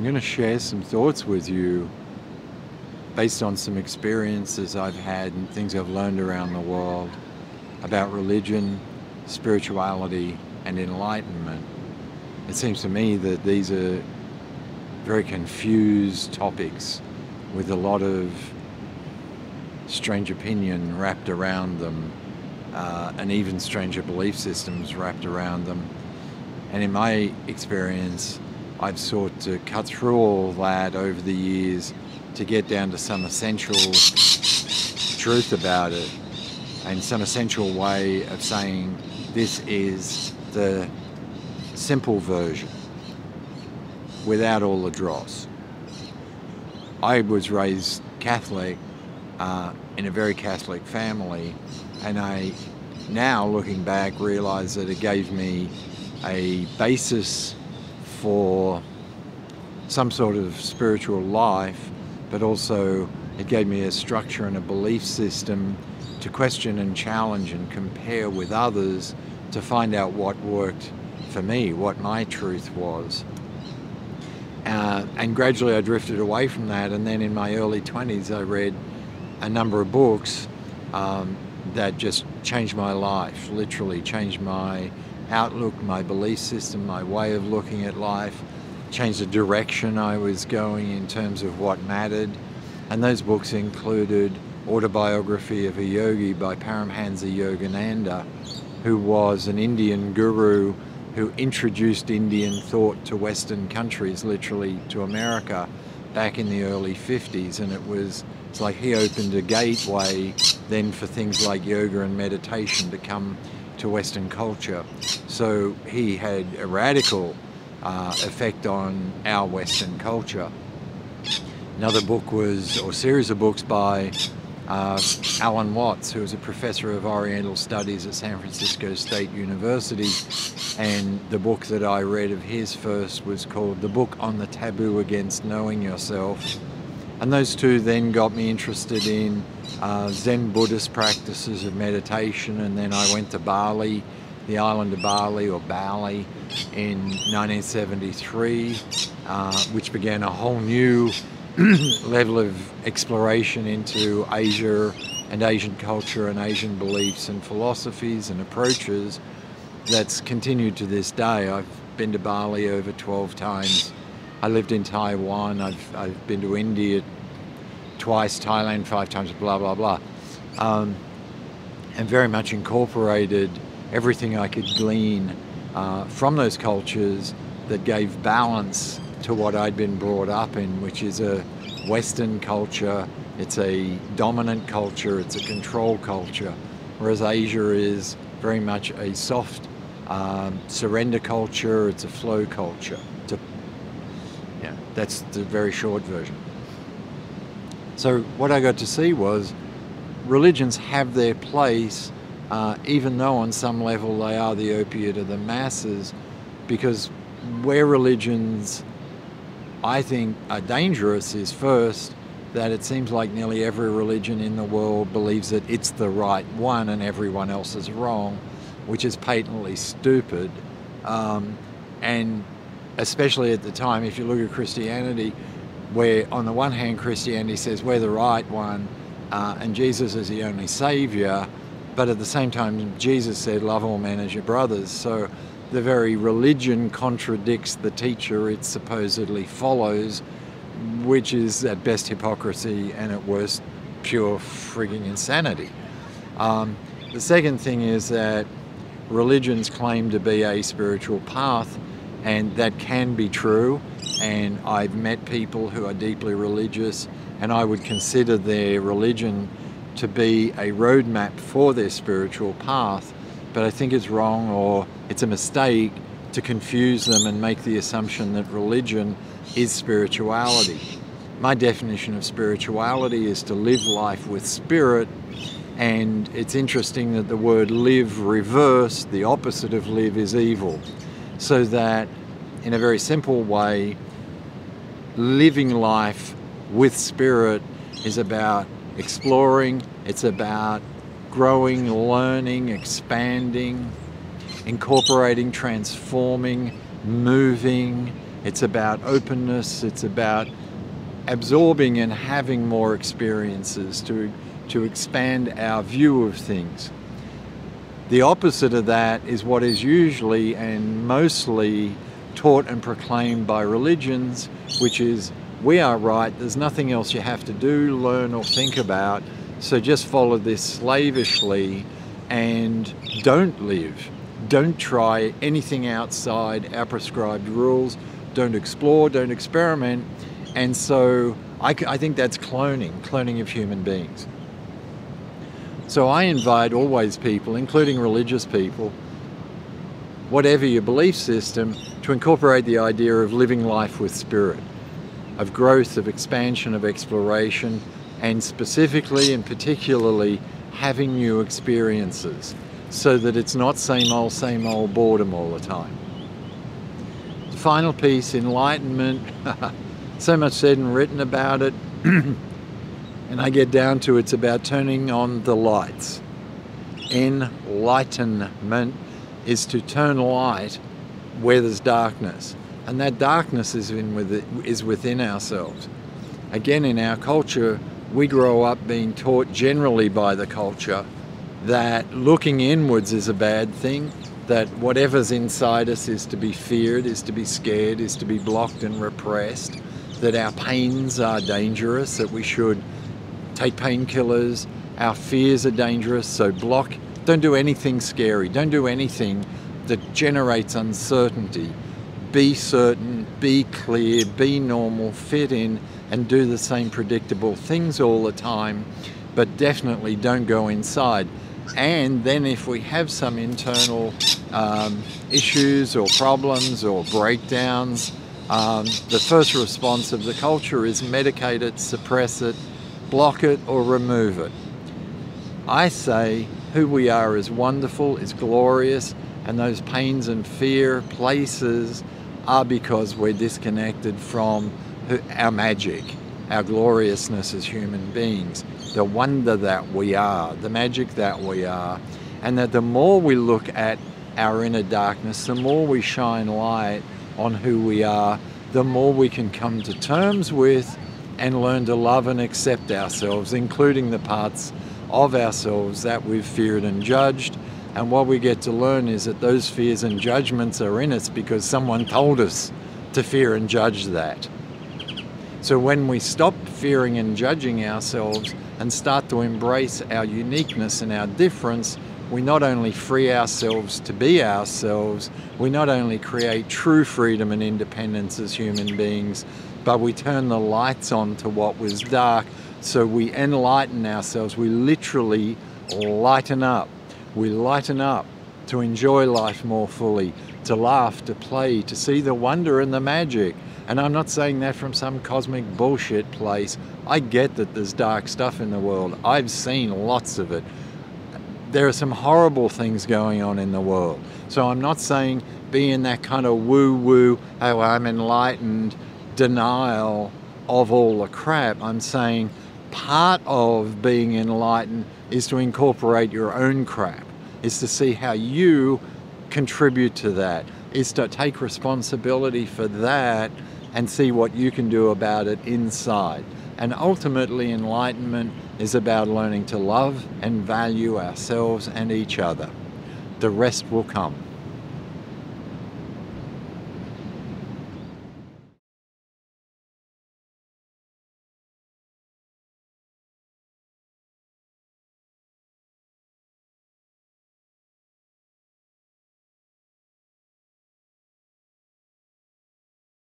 I'm going to share some thoughts with you based on some experiences I've had and things I've learned around the world about religion, spirituality, and enlightenment. It seems to me that these are very confused topics with a lot of strange opinion wrapped around them, and even stranger belief systems wrapped around them. And in my experience, I've sought to cut through all that over the years to get down to some essential truth about it, and some essential way of saying this is the simple version without all the dross. I was raised Catholic in a very Catholic family, and I now, looking back, realize that it gave me a basis for some sort of spiritual life, but also it gave me a structure and a belief system to question and challenge and compare with others to find out what worked for me, what my truth was. And gradually I drifted away from that, and then in my early 20s I read a number of books that just changed my life, literally changed my outlook, my belief system, my way of looking at life, changed the direction I was going in terms of what mattered. And those books included Autobiography of a Yogi by Paramhansa Yogananda, who was an Indian guru who introduced Indian thought to Western countries, literally to America, back in the early 50s. And it's like he opened a gateway then for things like yoga and meditation to come to Western culture. So he had a radical effect on our Western culture. Another book was, or series of books by Alan Watts, who was a professor of Oriental Studies at San Francisco State University, and the book that I read of his first was called The Book on the Taboo Against Knowing Yourself. And those two then got me interested in Zen Buddhist practices of meditation, and then I went to Bali, the island of Bali, or Bali, in 1973, which began a whole new level of exploration into Asia and Asian culture and Asian beliefs and philosophies and approaches that's continued to this day. I've been to Bali over 12 times. I lived in Taiwan. I've been to India twice, Thailand 5 times, blah, blah, blah. And very much incorporated everything I could glean from those cultures that gave balance to what I'd been brought up in, which is a Western culture. It's a dominant culture, it's a control culture, whereas Asia is very much a soft surrender culture, it's a flow culture. That's the very short version. So what I got to see was religions have their place, even though on some level they are the opiate of the masses, because where religions I think are dangerous is first that it seems like nearly every religion in the world believes that it's the right one and everyone else is wrong, which is patently stupid. And especially at the time, if you look at Christianity, where on the one hand Christianity says we're the right one and Jesus is the only savior, but at the same time Jesus said love all men as your brothers. So the very religion contradicts the teacher it supposedly follows, which is at best hypocrisy and at worst pure frigging insanity. The second thing is that religions claim to be a spiritual path, and that can be true, and I've met people who are deeply religious, and I would consider their religion to be a roadmap for their spiritual path. But I think it's wrong, or it's a mistake, to confuse them and make the assumption that religion is spirituality. My definition of spirituality is to live life with spirit, and it's interesting that the word live reversed, the opposite of live is evil. So that, in a very simple way, living life with spirit is about exploring, it's about growing, learning, expanding, incorporating, transforming, moving, It's about openness. It's about absorbing and having more experiences to expand our view of things. The opposite of that is what is usually and mostly taught and proclaimed by religions, which is, we are right, there's nothing else you have to do, learn or think about, so just follow this slavishly and don't live. Don't try anything outside our prescribed rules, don't explore, don't experiment. And so I think that's cloning of human beings. So I invite always people, including religious people, whatever your belief system, to incorporate the idea of living life with spirit, of growth, of expansion, of exploration, and specifically and particularly having new experiences, so that it's not same old boredom all the time. The final piece, enlightenment, so much said and written about it, and I get down to it's about turning on the lights. Enlightenment is to turn light where there's darkness, and that darkness is within ourselves. Again, in our culture, we grow up being taught generally by the culture that looking inwards is a bad thing, that whatever's inside us is to be feared, is to be scared, is to be blocked and repressed, that our pains are dangerous, that we should take painkillers, our fears are dangerous, so don't do anything scary, don't do anything that generates uncertainty. Be certain, be clear, be normal, fit in, and do the same predictable things all the time, but definitely don't go inside. And then if we have some internal issues or problems or breakdowns, the first response of the culture is medicate it, suppress it, block it, or remove it. I say who we are is wonderful, is glorious, and those pains and fear places are because we're disconnected from our magic, our gloriousness as human beings, the wonder that we are, the magic that we are, and that the more we look at our inner darkness, the more we shine light on who we are, the more we can come to terms with and learn to love and accept ourselves, including the parts of ourselves that we've feared and judged. And what we get to learn is that those fears and judgments are in us because someone told us to fear and judge that. So when we stop fearing and judging ourselves and start to embrace our uniqueness and our difference, we not only free ourselves to be ourselves, we not only create true freedom and independence as human beings, but we turn the lights on to what was dark, so we enlighten ourselves. We literally lighten up. We lighten up to enjoy life more fully, to laugh, to play, to see the wonder and the magic. And I'm not saying that from some cosmic bullshit place. I get that there's dark stuff in the world. I've seen lots of it. There are some horrible things going on in the world. So I'm not saying be in that kind of woo-woo, oh, I'm enlightened, denial of all the crap. I'm saying part of being enlightened is to incorporate your own crap, is to see how you contribute to that, is to take responsibility for that and see what you can do about it inside. And ultimately, enlightenment is about learning to love and value ourselves and each other. The rest will come.